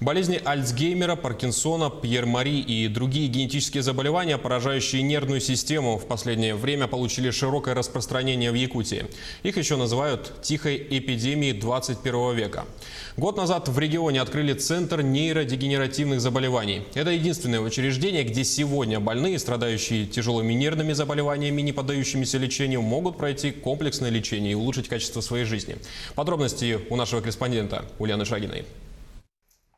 Болезни Альцгеймера, Паркинсона, Пьер-Мари и другие генетические заболевания, поражающие нервную систему, в последнее время получили широкое распространение в Якутии. Их еще называют «тихой эпидемией 21 века». Год назад в регионе открыли Центр нейродегенеративных заболеваний. Это единственное учреждение, где сегодня больные, страдающие тяжелыми нервными заболеваниями, не поддающимися лечению, могут пройти комплексное лечение и улучшить качество своей жизни. Подробности у нашего корреспондента Ульяны Шагиной.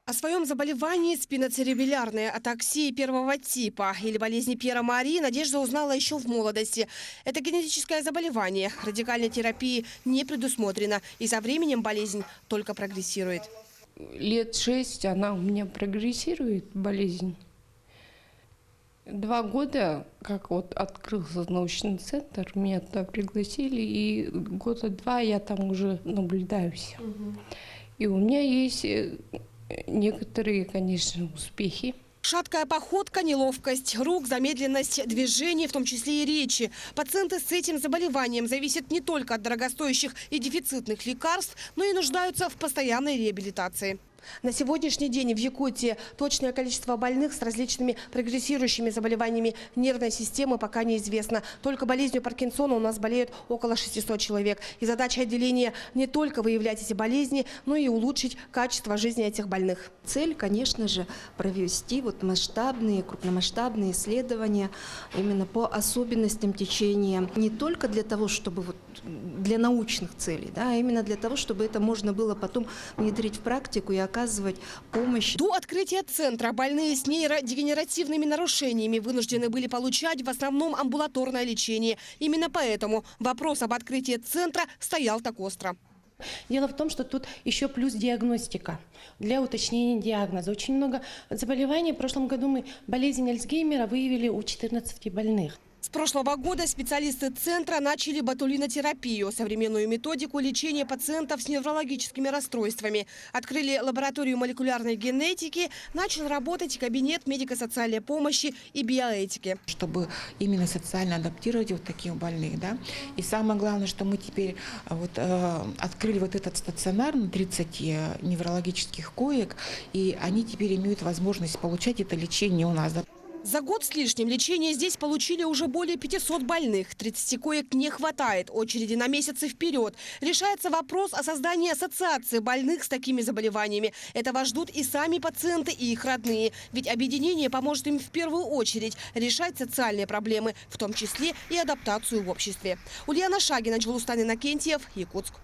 О своем заболевании спиноцеребелярной атаксии первого типа или болезни Пьера-Мари Надежда узнала еще в молодости. Это генетическое заболевание. Радикальной терапии не предусмотрено. И со временем болезнь только прогрессирует. Лет 6 она у меня прогрессирует, болезнь. 2 года, как вот открылся научный центр, меня туда пригласили, и 2 года я там уже наблюдаюсь. И у меня есть некоторые, конечно, успехи. Шаткая походка, неловкость рук, замедленность движений, в том числе и речи. Пациенты с этим заболеванием зависят не только от дорогостоящих и дефицитных лекарств, но и нуждаются в постоянной реабилитации. На сегодняшний день в Якутии точное количество больных с различными прогрессирующими заболеваниями нервной системы пока неизвестно. Только болезнью Паркинсона у нас болеют около 600 человек. И задача отделения не только выявлять эти болезни, но и улучшить качество жизни этих больных. Цель, конечно же, провести масштабные, крупномасштабные исследования именно по особенностям течения. Не только для того, чтобы для научных целей, а именно для того, чтобы это можно было потом внедрить в практику и оказывать помощь. До открытия центра больные с нейродегенеративными нарушениями вынуждены были получать в основном амбулаторное лечение. Именно поэтому вопрос об открытии центра стоял так остро. Дело в том, что тут еще плюс диагностика для уточнения диагноза. Очень много заболеваний. В прошлом году мы болезнь Альцгеймера выявили у 14 больных. С прошлого года специалисты центра начали ботулинотерапию, современную методику лечения пациентов с неврологическими расстройствами. Открыли лабораторию молекулярной генетики, начал работать кабинет медико-социальной помощи и биоэтики. Чтобы именно социально адаптировать таких больных. Да? И самое главное, что мы теперь открыли этот стационар на 30 неврологических коек, и они теперь имеют возможность получать это лечение у нас. Да? За год с лишним лечение здесь получили уже более 500 больных. 30 коек не хватает, очереди на месяцы вперед. Решается вопрос о создании ассоциации больных с такими заболеваниями. Этого ждут и сами пациенты, и их родные. Ведь объединение поможет им в первую очередь решать социальные проблемы, в том числе и адаптацию в обществе. Ульяна Шагина, Джулустан Иннокентьев, Якутск.